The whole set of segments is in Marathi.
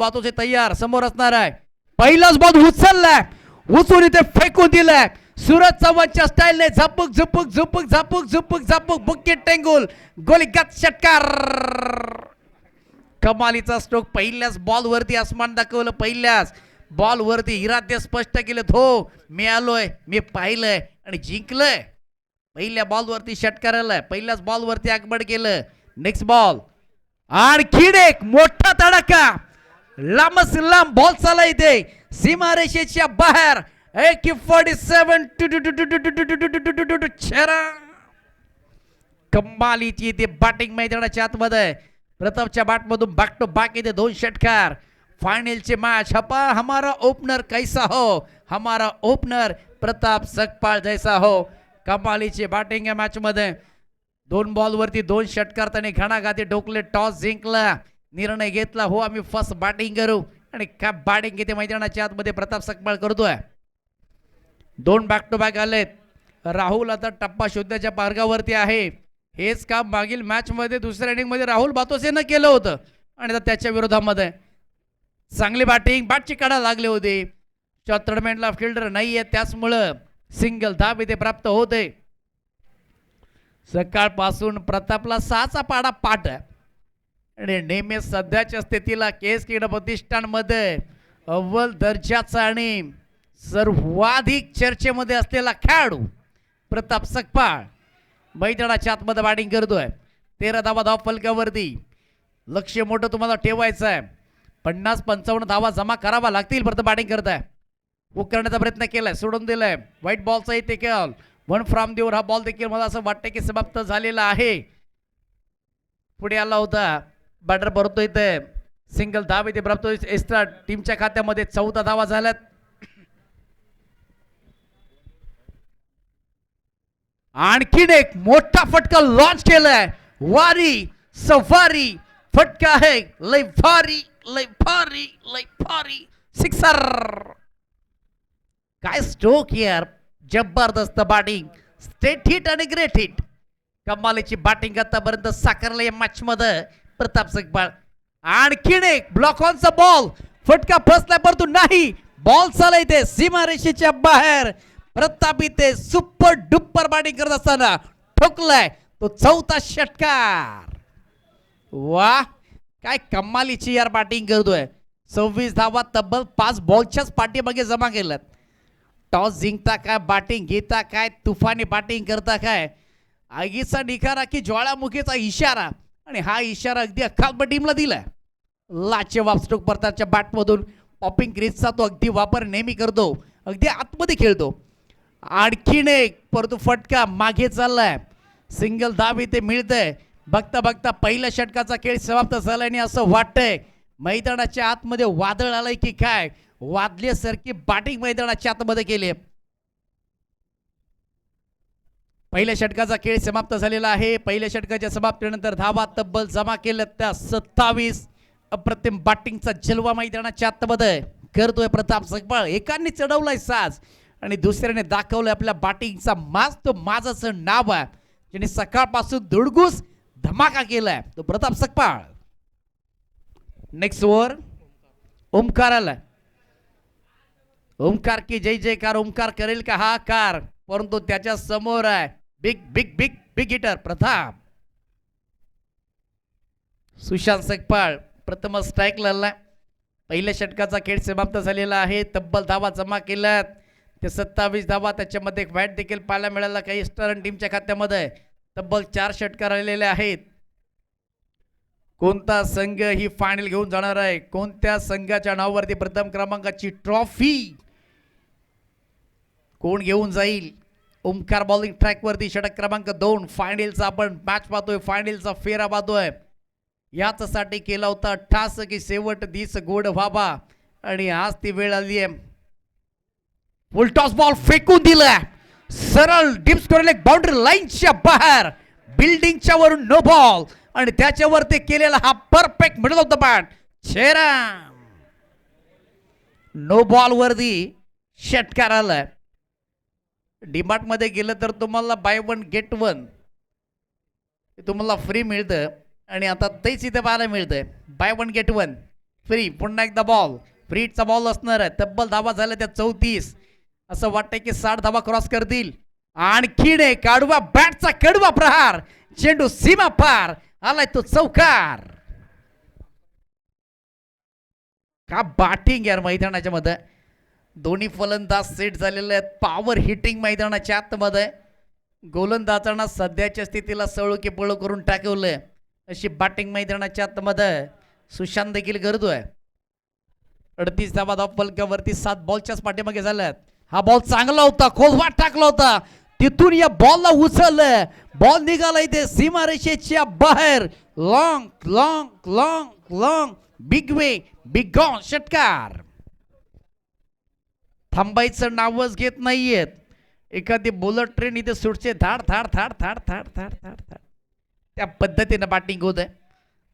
बातोचे तयार समोर असणार आहे. पहिलाच बॉल उचललाय, उचलून इथे फेकून दिलाय. सूरज चव्हाणच्या स्टाईलने झपक झपक झपक झपक झपक झपक बुकेट टेंगुल गोलीगत षटकार. कमालीचा स्ट्रोक. पहिल्याच बॉल वरती आसमान दाखवलं, पहिल्याच बॉल वरती इरादे स्पष्ट केलं. हो मी आलोय, मी पाहिलंय आणि जिंकलंय. पहिल्या बॉल वरती षटकार आलाय, पहिल्याच बॉल वरती आगमन केलं. नेक्स्ट बॉल आणखी एक मोठा तडाखा. लांबच लांब बॉल चालला इथे सीमारेषेच्या बाहेर. AK-47 कमालीची इथे बॅटिंग मैदानाच्या आतमध्ये. प्रतापच्या बॅट मधून बॅक टू बॅक इथे 2 षटकार. फायनलचे मॅच. हपा हमारा ओपनर कैसा हो, हमारा ओपनर प्रताप सकपाळ जैसा हो. कमालीची बॅटिंग या मॅच मध्ये. 2 बॉल वरती 2 षटकार त्याने घणाघाती ठोकले. टॉस जिंकला, निर्णय घेतला हो आम्ही फर्स्ट बॅटिंग करू. आणि का बॅटिंग इथे मैदानाच्या आतमध्ये प्रताप सकपाळ करतोय. 2 बॅक टू बॅक आलेत. राहुल आता टप्पा शोधण्याच्या मार्गावरती आहे. हेच काम मागील मॅच मध्ये दुसऱ्या इनिंग मध्ये राहुल बातोसेनं केलं होतं आणि आता त्याच्या विरोधामध्ये चांगली बॅटिंग. बॅटची कडा लागले होते. शॉर्ट टोर्नामेंटला फिल्डर नाहीये, त्याचमुळं सिंगल धाब इथे प्राप्त होते. सकाळपासून प्रतापला 6चा पाडा पाठ आहे आणि नेहमी सध्याच्या स्थितीला केस क्रीडा प्रतिष्ठानमध्ये अव्वल दर्जाचा आणि सर्वाधिक चर्चेमध्ये असलेला खेळाडू प्रताप सकपाळ मैदानाच्या आतमध्ये बॅटिंग करतोय. 13 धावा धाव फलकावरती. लक्ष मोठं तुम्हाला ठेवायचं आहे. 50-55 धावा जमा करावा लागतील. परत बॅटिंग करताय. हुक करण्याचा प्रयत्न केलाय, सोडून दिलाय. व्हाईट बॉलचा इथे केल 1 फ्रॉम देवर. हा बॉल देखील मला असं वाटतं की समाप्त झालेला आहे. पुढे आला होता बॅटर भरतो इथे सिंगल धाव इथे प्राप्त. एक्स्ट्रा टीमच्या खात्यामध्ये 14 धावा झाल्यात. आणखीन एक मोठा फटका लॉन्च केलाय. वारी सफारी फटका आहे. लय भारी लय भारी लय भारी सिक्सर. काय स्ट्रोक यार, जबरदस्त बॅटिंग. स्टेट हिट आणि ग्रेट हिट. कमालीची बॅटिंग आतापर्यंत साकारलं या मॅच मध्ये प्रताप सकपाळ. आणखीन एक ब्लॉक ऑनचा बॉल. फटका फसलाय परंतु नाही, बॉल चालला इथे सीमारेषेच्या बाहेर. प्रताप इथे सुपर डुपर बॅटिंग करत असताना ठोकलाय तो 4था षटकार. वाह काय कमालीची यार बॅटिंग करतोय. 26 धावा तब्बल 5 बॉलच्याच पाठीमागे जमा केल्यात. टॉस जिंकता काय, बॅटिंग घेता काय, तुफानी बॅटिंग करता काय. आगीचा निखारा की ज्वाळामुखीचा इशारा आणि हा इशारा अगदी अख्खा टीमला दिलाय. लाचेवाब स्ट्रोक परताच्या बॅटमधून पॉपिंग क्रीजचा तो अगदी वापर नेहमी करतो, अगदी आतमध्ये खेळतो. आणखीन एक परंतु फटका मागे चाललाय. सिंगल धाव इथे मिळतंय. बघता बघता पहिल्या षटकाचा खेळ समाप्त झालाय आणि असं वाटतंय मैदानाच्या आतमध्ये वादळ आलंय की काय. वादल्यासारखी बॅटिंग मैदानाच्या आतमध्ये केली. पहिल्या षटकाचा खेळ समाप्त झालेला आहे. पहिल्या षटकाच्या समाप्तीनंतर धावा तब्बल जमा केल्या त्या 27. अप्रतिम बॅटिंगचा जलवा मैदानाच्या आतमध्ये करतोय प्रताप सकपाळ. एकाने चढवलाय साज आणि दुसऱ्याने दाखवलंय आपल्या बॅटिंगचा माज. तो माझाचं नाव आहे ज्याने सकाळपासून धुडगूस धमाका केलाय तो प्रताप सकपाळ. नेक्स्ट ओव्हर ओमकार आला. ओमकार की जय जयकार. ओमकार करेल का हा कार, परंतु त्याच्या समोर आहे big big big big hitter Pratap. Sushant Sakpal प्रथम स्ट्राईक लावलाय. पहिल्या षटकाचा खेळ समाप्त झालेला आहे. तब्बल धावा जमा केल्यात ते 27 धावा. त्याच्यामध्ये एक व्हाईट देखील पाहायला मिळाला. काही स्टार टीमच्या खात्यामध्ये तब्बल 4 षटकार आलेले आहेत. कोणता संघ ही फायनल घेऊन जाणार आहे, कोणत्या संघाच्या नावावरती प्रथम क्रमांकाची ट्रॉफी कोण घेऊन जाईल. ओमकार बॉलिंग ट्रॅक वरती षटक क्रमांक 2. फायनलचा आपण मॅच पाहतोय, फायनलचा फेरा पाहतोय. याचसाठी केला होता ठास की शेवट दिस गोड व्हावा आणि आज ती वेळ आली आहे. फुल टॉस बॉल फेकून दिला सरळ डीप स्कोर लेग बाउंड्री लाईनच्या बाहेर. बिल्डिंगच्या वरून नो बॉल आणि त्याच्यावर ते केलेला हा perfect middle of the bat चेहरा. नो बॉल वरती षटकार आलाय. डीमार्ट मध्ये गेलं तर तुम्हाला बाय 1 गेट 1 तुम्हाला फ्री मिळतं आणि आता तेच इथे पाहायला मिळतंय. Buy 1 get 1 free. पुन्हा एकदा बॉल. फ्रीचा बॉल असणार आहे. तब्बल धावा झाल्या त्या 34. असं वाटतंय की 60 धावा क्रॉस करतील. आणखीन एक आडवा बॅटचा कडवा प्रहार. चेंडू सीमा पार आलाय तो चौकार. का बॅटिंग यार मैदानाच्या मध्ये. दोन्ही फलंदाज सेट झालेले आहेत. पॉवर हिटिंग मैदानाच्या आतमध्ये. गोलंदाजांना सध्याच्या स्थितीला सळू की पळू करून टाकवलंय अशी बॅटिंग मैदानाच्या आतमध्ये सुशांत देखील करतोय. 38 धावा धाव फलकावरती 7 बॉलच्याच पाठीमागे झाल्यात. हा बॉल चांगला होता. खोलवाट टाकला होता. तिथून या बॉलला उचललं. बॉल निघाला इथे सीमारेषेच्या बाहेर. Long long long long big way big gone षटकार. थांबायचं नावच घेत नाहीयेत. एखादी बुलेट ट्रेन इथे सुटचे. धाड धाड धाड धाड धाड धाड धाड धाड त्या पद्धतीनं बॅटिंग होत आहे.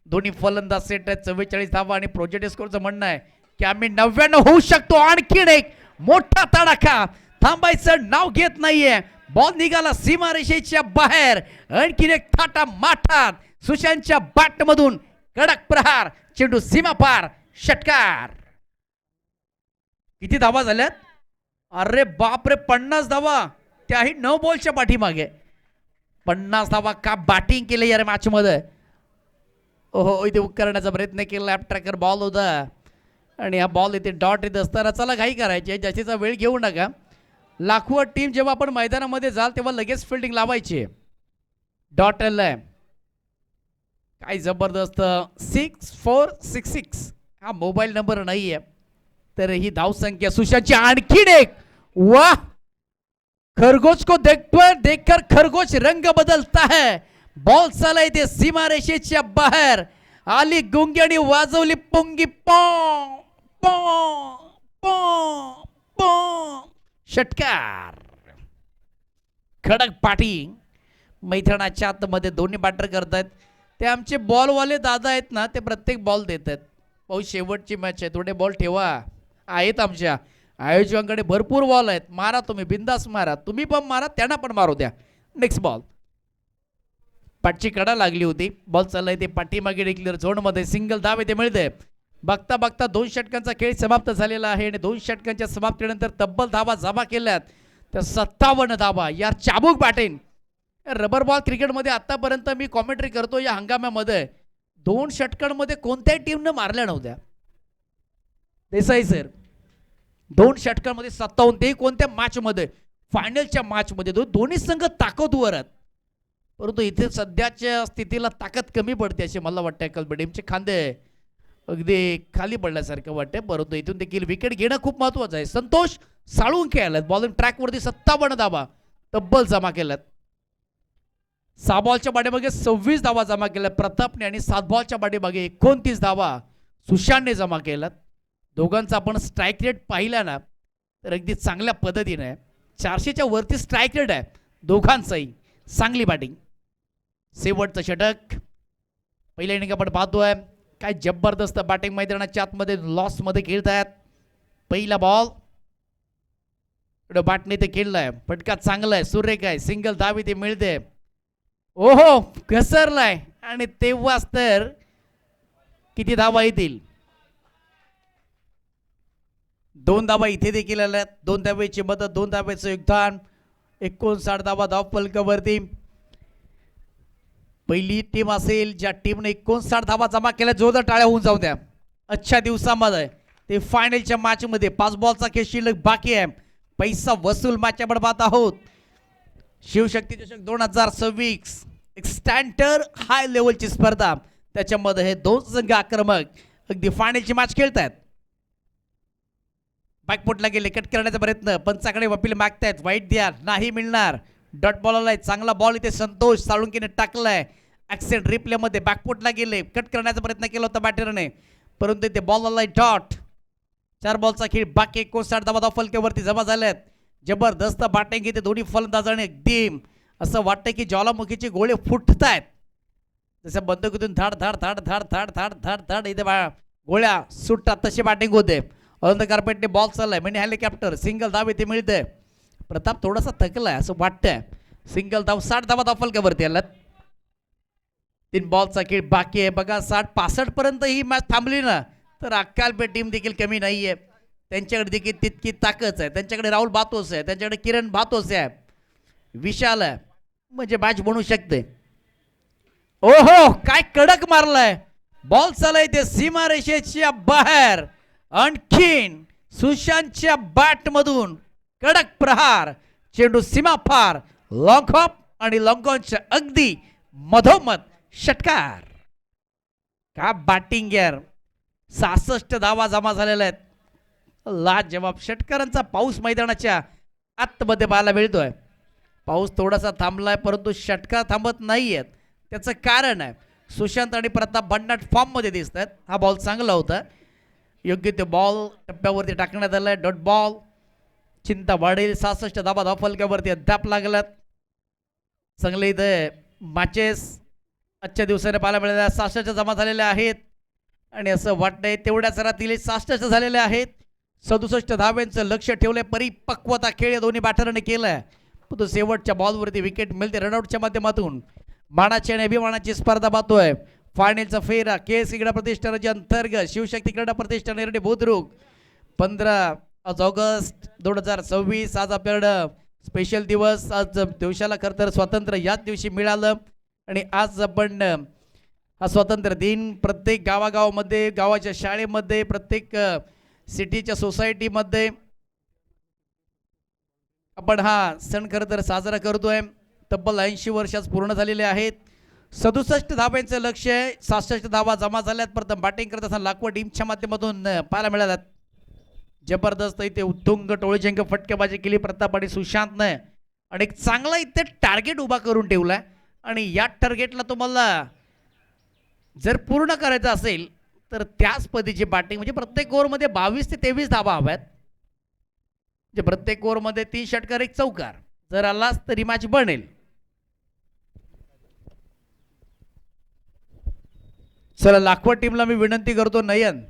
दोन्ही फलंदाज सेट आहेत. 44 धावा आणि प्रोजेक्ट स्कोरचं म्हणणं आहे की आम्ही 99 होऊ शकतो. आणखीन एक मोठा तडाखा. थांबायचं नाव घेत नाहीये. बॉल निघाला सीमारेषेच्या बाहेर. आणखीन एक थाटा माठात सुशांतच्या बॅट मधून कडक प्रहार. चेंडू सीमा पार षटकार. किती धावा झाल्यात? अरे बापरे 50 धावा. त्याही 9 बॉलच्या पाठीमागे 50 धावा. का बॅटिंग केली यार मॅच मध्ये. ओहो इथे करण्याचा प्रयत्न केला. लॅप ट्रॅकर बॉल होता आणि हा बॉल इथे डॉट येत असताना चला घाई करायची. जास्तीचा वेळ घेऊ नका. लाखो टीम जेव्हा आपण मैदानामध्ये जाल तेव्हा लगेच फिल्डिंग लावायची. डॉट आलाय. काय जबरदस्त. 6466 हा मोबाईल नंबर नाहीये. तर ही धाव संख्या सुशांतची. आणखीन एक. वाह खरगोश को देखकर खरगोश रंग बदलता है. बॉल चाला इथे सीमारेषेच्या बाहेर आली. गुंग्याने वाजवली पुंगी. पॉ पॉ पॉ पॉ षटकार. खडक पाठी मैदानाच्या आतमध्ये दोन्ही बॅटर करतायत. ते आमचे बॉलवाले दादा आहेत ना ते प्रत्येक बॉल देत आहेत. भाऊ शेवटची मॅच आहे. थोडे बॉल ठेवा. आहेत आमच्या आयोजकांकडे भरपूर बॉल आहेत. मारा तुम्ही बिंदास मारा. तुम्ही पण मारा त्यांना पण मारू द्या. Next ball. पाठची कडा लागली होती. बॉल चाललाय ते पाठीमागे डिक्लेअर झोनमध्ये. सिंगल धाव इथे मिळते. बघता बघता 2 षटकांचा खेळ समाप्त झालेला आहे आणि 2 षटकांच्या समाप्तीनंतर तब्बल धावा जमा केल्यात तर 57 धावा. यार चाबूक बॅटिंग. रबर बॉल क्रिकेटमध्ये आतापर्यंत मी कॉमेंट्री करतो या हंगामामध्ये 2 षटकांमध्ये कोणत्याही टीमनं मारल्या नव्हत्या. देसाई सर 2 षटकांमध्ये 57. ते कोणत्या मॅच मध्ये? फायनलच्या मॅच मध्ये. दोन्ही संघ ताकदवर आहेत. परंतु इथे सध्याच्या स्थितीला ताकद कमी पडते असे मला वाटते. कलबडीमचे खांदे अगदी खाली पडल्यासारखं वाटते. परंतु इथून देखील विकेट घेणं खूप महत्वाचं आहे. संतोष साळुंखे आलात. बॉलिंग ट्रॅकवरती 57 धावा तब्बल जमा केल्यात. 6 बॉलच्या पाठीमागे 26 धावा जमा केल्या प्रतापने आणि 7 बॉलच्या पाठीमागे 29 धावा सुशांतने जमा केल्यात. दोघांचा आपण स्ट्राईक रेट पाहिला ना तर अगदी चांगल्या पद्धतीने 400च्या वरती स्ट्राईक रेट आहे दोघांचाही. चांगली बॅटिंग. शेवटचं षटक पहिल्या इनिंग आपण पाहतोय. काय जबरदस्त बॅटिंग मैदानाच्या आतमध्ये लॉस मध्ये खेळतायत. पहिला बॉल बॅटने ते खेळलाय. फटका चांगला आहे. सुरेख आहे. सिंगल धाव इथे मिळते. ओहो घसरलाय आणि तेव्हाच तर किती धावा येतील. 2 धावा इथे देखील आल्यात. 2 धावेची मदत. 2 धावेचं योगदान. 59 धावा धाव फलकावरती. पहिली टीम असेल ज्या टीमने 59 धावा जमा केल्या. जोरदार टाळ्या होऊन जाऊ द्या. अच्छा दिवसामध्ये ते फायनलच्या मॅच मध्ये 5 बॉलचा खेळ शिल्लक बाकी आहे. पैसा वसूल मॅच आपण पाहत आहोत. शिवशक्ती चषक 2026 एक स्टँडर्ड हाय लेवलची स्पर्धा. त्याच्यामध्ये हे 2 संघ आक्रमक अगदी फायनलची मॅच खेळतात. बॅकफुटला गेले. कट करण्याचा प्रयत्न. पंचाकडे वपील मागतायत. वाईट द्या नाही मिळणार. डॉट बॉल आलाय. चांगला बॉल इथे संतोष साळुंकेने टाकलाय. ऍक्सेंट रिप्ले मध्ये बॅकफुटला गेले. कट करण्याचा प्रयत्न केला होता बॅटरने परंतु इथे बॉल आलाय डॉट. 4 बॉलचा खेळ बाकी. 59 धावा धाव फलकावरती जमा झाल्यात. जबरदस्त बॅटिंग इथे दोन्ही फलंदाजांनी. अगदी असं वाटतं की ज्वालामुखीचे गोळे फुटतायत. जसं बंदुकीतून धाड धाड धाड धाड धाड धाड धाड धाड इथे गोळ्या सुटतात तशी बॅटिंग होते. ऑन द कार्पेटने बॉल चाललाय. Mini helicopter. सिंगल धाव इथे मिळते. प्रताप थोडासा थकलाय असं वाटतंय. सिंगल धाव. 60 धावा धाव फलकावरती आलात. 3 बॉलचा खेळ बाकी आहे. बघा 60-65 पर्यंत ही मॅच थांबली ना तर अक्कालपेट टीम देखील कमी नाहीये. त्यांच्याकडे देखील तितकी ताकद आहे. त्यांच्याकडे राहुल बातोस आहे, त्यांच्याकडे किरण बातोस आहे, विशाल आहे, म्हणजे मॅच बनू शकते. ओहो, काय कडक मारलाय बॉल, चालय ते सीमारेषेच्या बाहेर. आणखीन सुशांतच्या बॅट मधून कडक प्रहार, चेंडू सीमा पार, लॉंग हॉप आणि लॉंगॉनच्या अगदी मधोमध षटकार. का बॅटिंग यार, 66 धावा जमा झालेल्या आहेत. लाजवाब षटकारांचा पाऊस मैदानाच्या आतमध्ये पाहायला मिळतोय. पाऊस थोडासा थांबलाय परंतु षटकार थांबत नाहीयेत. त्याचं कारण आहे सुशांत आणि प्रताप भन्नाट फॉर्म मध्ये दिसत आहेत. हा बॉल चांगला होता, योग्य ते बॉल टप्प्यावरती टाकण्यात आलाय. डॉट बॉल, चिंता वाढेल. 66 धावा धावफलक्यावरती अद्याप लागलात. चांगले इथे मॅचेस आजच्या दिवसाने पाहायला मिळाल्या. 66 जमा झालेल्या आहेत आणि असं वाटतंय तेवढ्याच राहतील 66 झालेले आहेत. 67 धाव्यांचं लक्ष ठेवलंय. परिपक्वता खेळ या दोन्ही बॅटरने केलाय. तो शेवटच्या बॉलवरती विकेट मिळते रनआउटच्या माध्यमातून. मानाची आणि अभिमानाची स्पर्धा पाहतोय. फायनलचा फेरा केस क्रीडा प्रतिष्ठानाच्या अंतर्गत शिवशक्ती क्रीडा प्रतिष्ठान एरडी बुद्रुक. 15 ऑगस्ट 2026 आज आपल्याकडं स्पेशल दिवस. आज दिवसाला खरं तर स्वातंत्र्य याच दिवशी मिळालं आणि आज आपण हा स्वातंत्र्य दिन प्रत्येक गावागावामध्ये, गावाच्या शाळेमध्ये, प्रत्येक सिटीच्या सोसायटीमध्ये आपण हा सण खरं तर साजरा करतोय. तब्बल 80 वर्ष पूर्ण झालेले आहेत. 67 धाब्यांचं लक्ष आहे. 66 धावा जमा झाल्यात. प्रथम बॅटिंग करत असताना लाखवा टीमच्या माध्यमातून पाहायला मिळाल्यात. जबरदस्त इथे उत्तुंग टोळीजंग फटकेबाजी केली प्रताप आणि सुशांतने आणि एक चांगला इथे टार्गेट उभा करून ठेवलाय. आणि या टार्गेटला तुम्हाला जर पूर्ण करायचं असेल तर त्याच पद्धतीची बॅटिंग, म्हणजे प्रत्येक ओव्हरमध्ये 22 ते 23 धावा हव्यात. म्हणजे प्रत्येक ओव्हरमध्ये 3 षटकार 1 चौकार जर आलाच तरी मॅच बनेल. चला लाखवा टीमला मी विनंती करतो, नयन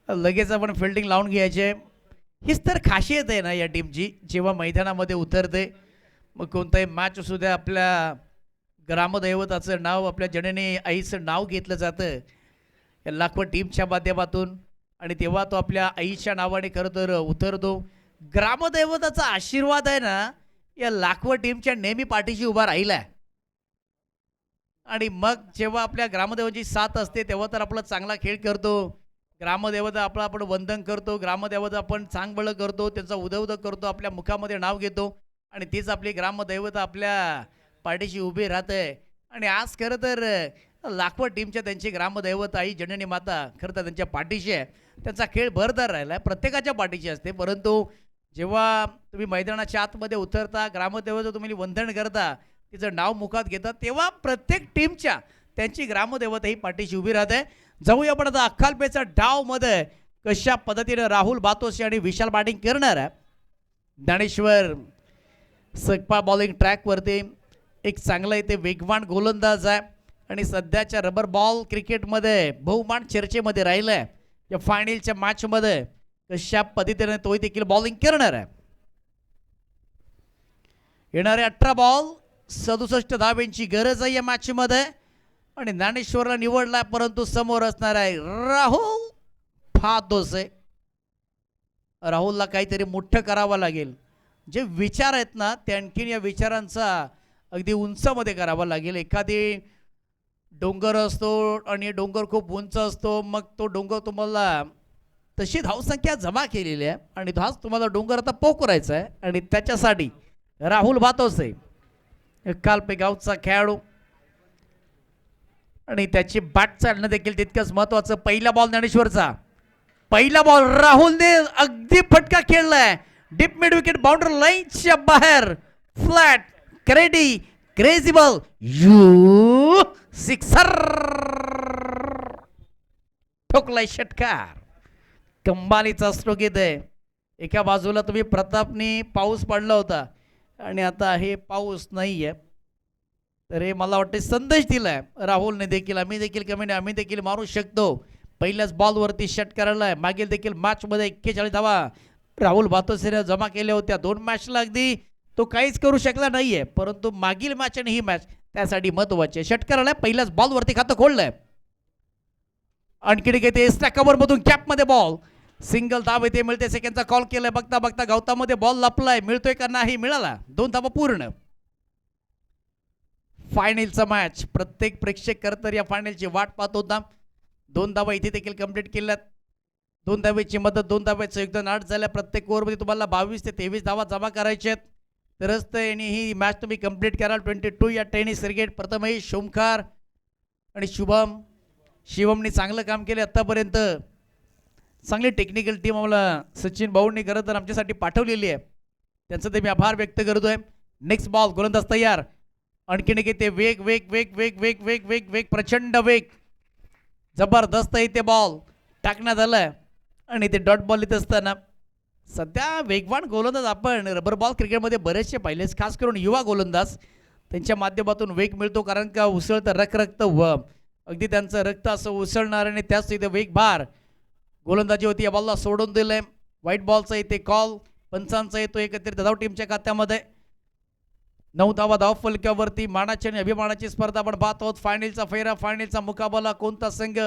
लगेच आपण फिल्डिंग लावून घ्यायचे. हीच तर खासियत आहे ना या टीमची. जेव्हा मैदानामध्ये उतरते मग कोणताही मॅच असू द्या, आपल्या ग्रामदैवताचं नाव, आपल्या जननी आईचं नाव घेतलं जातं या लाखवा टीमच्या माध्यमातून. आणि तेव्हा तो आपल्या आईच्या नावाने खरं तर उतरतो. ग्रामदैवताचा आशीर्वाद आहे ना या लाखवा टीमच्या नेहमी पाठीशी उभा राहिलाय. आणि मग जेव्हा आपल्या ग्रामदेवाची साथ असते तेव्हा तर आपला चांगला खेळ करतो. ग्रामदेवता आपला आपण वंदन करतो, ग्रामदेवता आपण चांगबळ करतो, त्यांचा उदौद करतो, आपल्या मुखामध्ये नाव घेतो आणि तीच आपली ग्रामदैवता आपल्या पाठीशी उभी राहते. आणि आज खरं तर लाखवा टीमच्या त्यांची ग्रामदैवता आई जननी माता खरं तर त्यांच्या पाठीशी आहे. त्यांचा खेळ भरदार राहिला आहे, प्रत्येकाच्या पाठीशी असते. परंतु जेव्हा तुम्ही मैदानाच्या आतमध्ये उतरता, ग्रामदेवता तुम्ही वंदन करता, तिचं नाव मुखात घेतात, तेव्हा प्रत्येक टीमच्या त्यांची ग्रामदेवता ही पाठीशी उभी राहते. जाऊया आपण आता अक्कालपेचा डाव मध्ये कशा पद्धतीने राहुल बातोशी आणि विशाल बॅटिंग करणार आहे. ज्ञानेश्वर सकपा बॉलिंग ट्रॅकवरती एक चांगला इथे वेगवान गोलंदाज आहे आणि सध्याच्या रबर बॉल क्रिकेटमध्ये बहुमान चर्चेमध्ये राहिलाय. या फायनलच्या मॅचमध्ये कशा पद्धतीने तो देखील बॉलिंग करणार आहे. येणारे 18 बॉल 67 धाब्यांची गरज आहे या मॅच मध्ये आणि ज्ञानेश्वरला निवडला, परंतु समोर असणार आहे राहुल फातोसे. राहुलला काहीतरी मोठं करावं लागेल. जे विचार आहेत ना ते आणखीन या विचारांचा अगदी उंचामध्ये करावा लागेल. एखादी डोंगर असतो आणि डोंगर खूप उंच असतो, मग तो डोंगर तुम्हाला तशी धावसंख्या जमा केलेली आहे आणि हाच तुम्हाला डोंगर आता पोखरायचा आहे. आणि त्याच्यासाठी राहुल बातोसे कालपे गावचा खेळाडू आणि त्याची बॅट चालणं देखील तितकंच महत्वाचं. पहिला बॉल ज्ञानेश्वरचा, पहिला बॉल राहुलने अगदी फटका खेळलाय. डीप मिड विकेट बाउंड्री लाईनच्या बाहेर, फ्लॅट क्रेडी क्रेझी बॉल यू सिक्सर ठोकलाय षटकार. कंबालीचा स्ट्रोक येते. एका बाजूला तुम्ही प्रतापनी पाऊस पडला होता आणि आता हे पाऊस नाहीये, तर हे मला वाटते संदेश दिलाय राहुलने देखील. आम्ही देखील कमी नाही, आम्ही देखील मारू शकतो. पहिल्याच बॉलवरती षटकार आलाय. मागील देखील मॅच मध्ये 41 धावा राहुल बातोसेने जमा केल्या होत्या. 2 मॅचला अगदी तो काहीच करू शकला नाहीये, परंतु मागील मॅच आणि ही मॅच त्यासाठी महत्वाची. षटकार आलाय, पहिल्याच बॉलवरती खातं खोललंय. आणखी येते एक्स्ट्रा कव्हर मधून कॅप मध्ये बॉल सिंगल धाव येते मिळते सेकंडचा कॉल केलाय बघता बघता गवतामध्ये बॉल लपलाय मिळतोय का नाही मिळाला 2 धावा पूर्ण फायनलचा मॅच प्रत्येक प्रेक्षक तर या फायनलची वाट पाहत होता 2 धावा इथे देखील कंप्लीट केल्यात 2 धावेची मदत 2 धाव्याचं योगदान 8 झाल्या प्रत्येक ओव्हरमध्ये तुम्हाला 22 ते 23 धावा जमा करायचे आहेत तरच तर ही मॅच तुम्ही कंप्लीट कराल 22 या टेनिस क्रिकेट प्रथमेश शोमकार आणि शिवमनी चांगलं काम केले आतापर्यंत चांगली टेक्निकल टीम आम्हाला सचिन भाऊंनी खरं तर आमच्यासाठी पाठवलेली आहे त्यांचं ते मी आभार व्यक्त करतोय नेक्स्ट बॉल गोलंदाज तयार आणखीन एक येते वेग वेग वेग वेग वेग वेग वेग वेग प्रचंड वेग जबरदस्त इथे बॉल टाकण्यात आलाय आणि ते डॉट बॉल येत असताना सध्या वेगवान गोलंदाज आपण रबर बॉल क्रिकेटमध्ये बरेचसे पाहिलेच खास करून युवा गोलंदाज त्यांच्या माध्यमातून वेग मिळतो कारण का उसळतं रक्त व अगदी त्यांचं रक्त असं उसळणार आणि त्याच इथे वेग भार गोलंदाजी होती या बॉलला सोडून दिलंय व्हाईट बॉलचा इथे कॉल पंचांचा येतो एकत्रित धाव टीमच्या खात्यामध्ये 9 धावा धाव फलकावरती मानाची आणि अभिमानाची स्पर्धा आपण पाहत आहोत फायनलचा फेरा फायनलचा मुकाबला कोणता संघ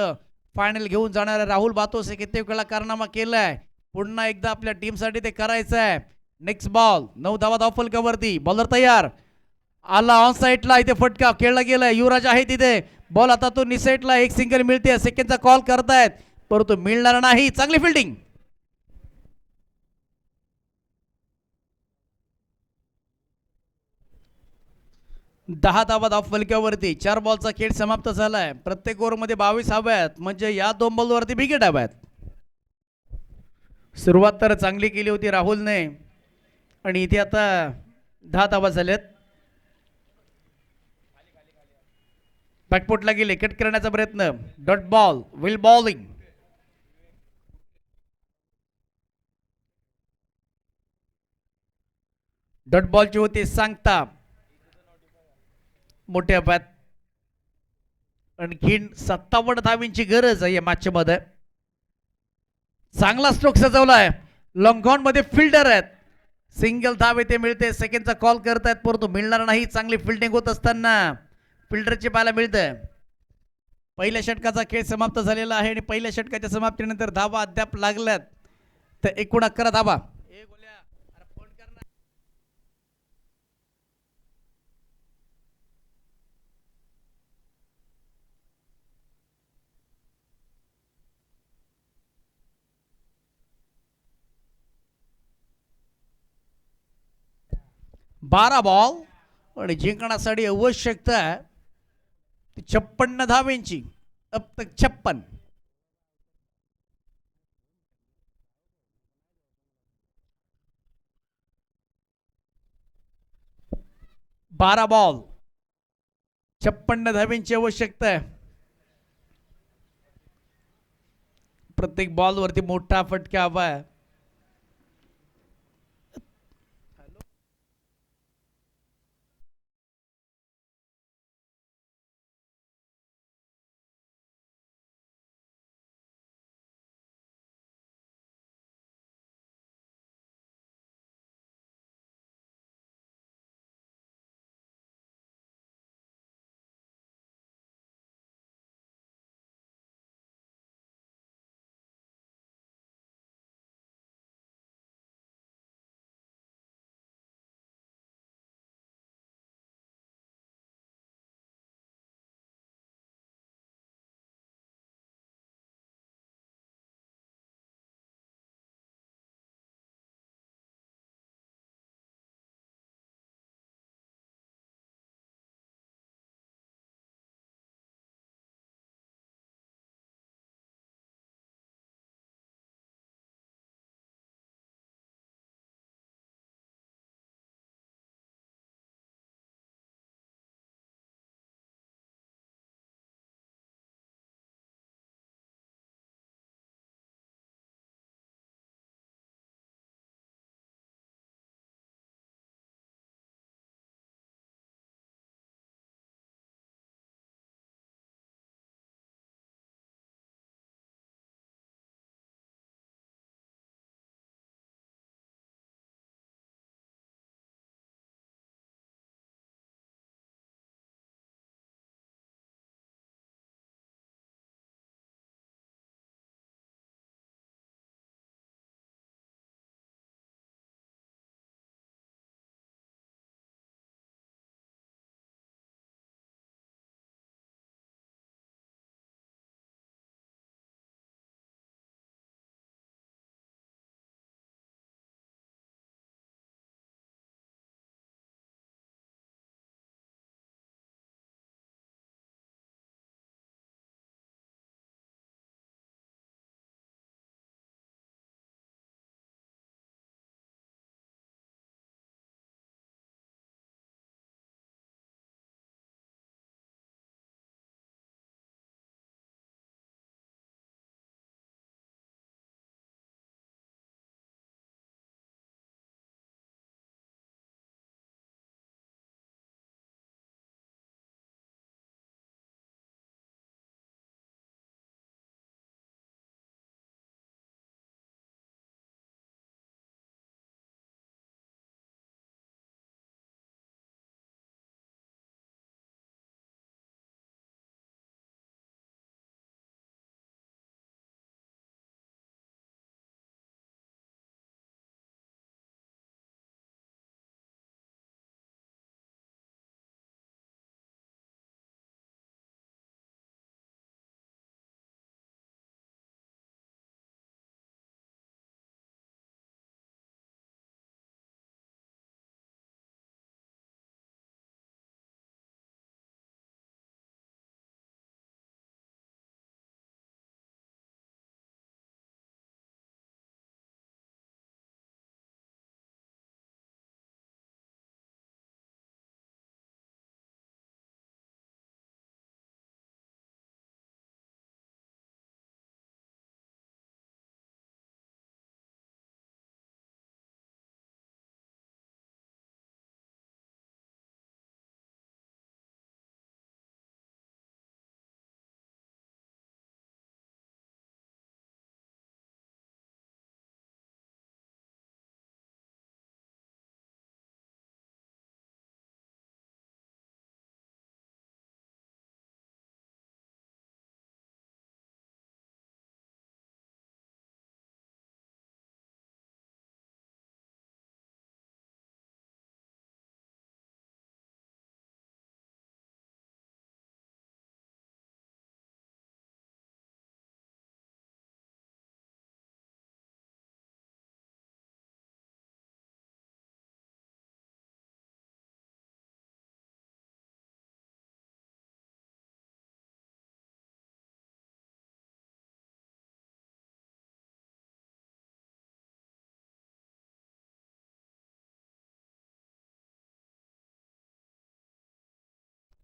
फायनल घेऊन जाणार राहुल बातोसे किती वेळा कारनामा केलाय पुन्हा एकदा आपल्या टीमसाठी ते करायचं आहे नेक्स्ट बॉल 9 धावा धाव फलकावरती बॉलर तयार आला ऑन साईडला इथे फटका खेळला गेलाय युवराज आहे तिथे बॉल आता तो निसेटला एक सिंगल मिळते सेकंडचा कॉल करतायत परंतु मिळणार नाही चांगली फिल्डिंग 10 धावा धाव फलकावरती 4 बॉलचा खेळ समाप्त झालाय प्रत्येक ओव्हरमध्ये 22 हव्यात म्हणजे या 2 बॉलवरती विकेट हव्यात सुरुवात तर चांगली केली होती राहुलने आणि इथे आता 10 धावा झाल्यात बॅकपोटला गेले कट करण्याचा प्रयत्न dot ball will bowling dot बॉलची होती सांगता मोठ्या पात आणखीन 57 धावींची गरज आहे या मॅच मध्ये चांगला स्ट्रोक सजवलाय लॉंगॉन मध्ये फिल्डर आहेत सिंगल धाव येथे मिळते सेकंडचा कॉल करतायत परंतु मिळणार नाही चांगली फिल्डिंग होत असताना फिल्डरची पाहायला मिळतं पहिल्या षटकाचा खेळ समाप्त झालेला आहे आणि पहिल्या षटकाच्या समाप्तीनंतर धावा अद्याप लागल्यात तर एकूण 11 धावा बारा बॉल आणि जिंकण्यासाठी आवश्यकता 56 धावेंची अब तक 56 12 बॉल 56 धावेंची आवश्यकता आहे प्रत्येक बॉल वरती मोठा फटका हवा आहे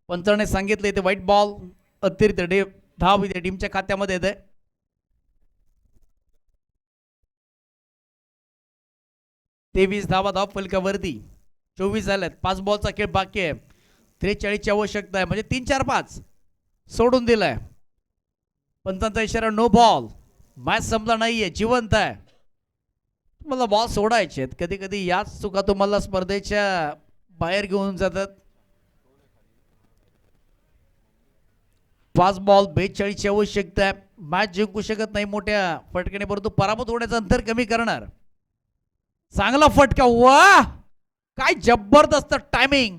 पंचाने सांगितले ते व्हाईट बॉल अतिरिक्त धाव इथे टीमच्या खात्यामध्ये येते. तेवीस धावा धाव फलकावरती 24 झाल्यात. 5 बॉलचा खेळ बाकी आहे. 43 ची आवश्यकता आहे म्हणजे 3-4-5 सोडून दिलाय. पंचांचा इशारा नो बॉल. मॅच संपला नाहीये, जिवंत आहे. तुम्हाला बॉल सोडायचे आहेत. कधी कधी याच चुका तुम्हाला स्पर्धेच्या बाहेर घेऊन जातात. 5 बॉल 42 ची आवश्यकता आहे. मॅच जिंकू शकत नाही मोठ्या फटक्याने, परंतु पराभूत होण्याचं अंतर कमी करणार. चांगला फटका. वा काय जबरदस्त टायमिंग.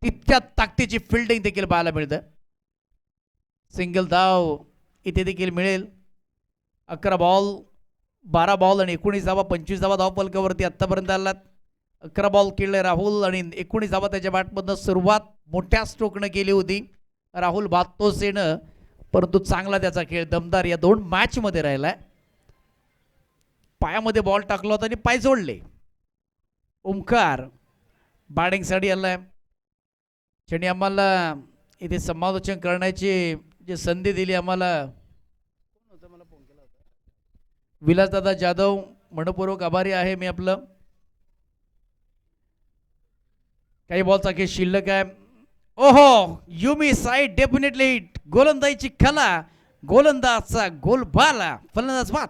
तितक्या ताकदीची फिल्डिंग देखील पाहायला मिळतं. सिंगल धाव इथे देखील मिळेल. 11 बॉल 12 बॉल आणि 19 धावा 25 धावा धाव फलकावरती आतापर्यंत आलात. 11 बॉल खेळले राहुल आणि 19 धावा त्याच्या बॅटमधनं सुरुवात मोठ्या स्ट्रोकनं केली होती राहुल बातोसेनं, परंतु चांगला त्याचा खेळ दमदार या 2 मॅच मध्ये राहिलाय. पायामध्ये बॉल टाकला होता आणि पाय जोडले. ओमकार बॅटिंगसाठी आलाय. ज्यांनी आम्हाला इथे समालोचन करण्याची जी संधी दिली आम्हाला, विलासदादा जाधव, मनपूर्वक आभारी आहे मी आपलं. काही बॉलचा खेळ शिल्लक आहे. ओहो युमी साईड डेफिनेटली गोलंदाजीची कला, गोलंदाजचा गोलबाला, फलंदाज बाद.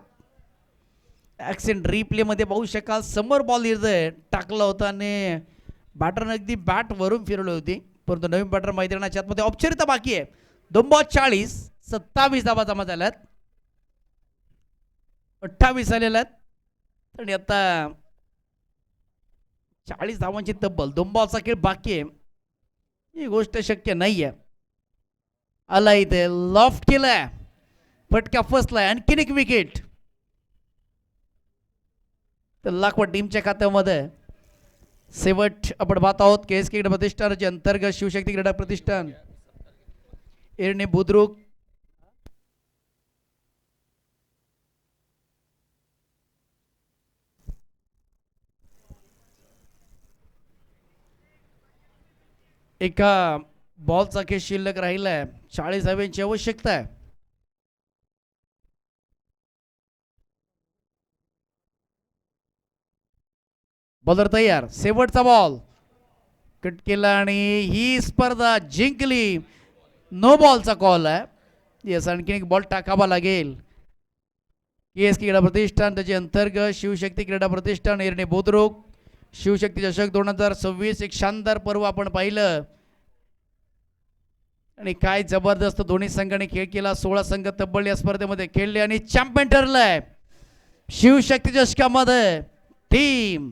ऍक्सिडेंट रिप्ले मध्ये पाहू शकाल. समोर बॉल इथे टाकला होता आणि बॅटरने अगदी बॅट वरून फिरवली होती, परंतु नवीन बॅटर मैदानाच्या आतमध्ये औपचारिकता बाकी आहे. 2 बॉल 40 27 धावा जमा झाल्यात. 28 आलेल्या आहेत आणि आता 40 धावांची तब्बल. 2 बॉलचा खेळ बाकी आहे. ही गोष्ट शक्य नाही आहे. आला इथे लॉफ्ट केलाय, फटका फसलाय. आणखीन एक विकेट. तर लाखवा टीमच्या खात्यामध्ये शेवट आपण पाहत आहोत. KSK क्रीडा प्रतिष्ठानाचे अंतर्गत शिवशक्ती क्रीडा प्रतिष्ठान एरणे बुद्रुक एका बॉलचा खेळ शिल्लक राहिलाय. 40 धाव्यांची आवश्यकता आहे. बॉलर तयार. शेवटचा बॉल कट केला आणि ही स्पर्धा जिंकली. नो बॉलचा कॉल आहे. येस, आणखी एक बॉल टाकावा लागेल. KSK क्रीडा प्रतिष्ठान त्याचे अंतर्गत शिवशक्ती क्रीडा प्रतिष्ठान एरणे बुद्रुक शिवशक्ती चषक 2026 एक शानदार पर्व आपण पाहिलं आणि काय जबरदस्त दोन्ही संघाने खेळ केला. 16 संघ तब्बल या स्पर्धेमध्ये खेळले आणि चॅम्पियन ठरलाय. शिवशक्ती चषकामध्ये टीम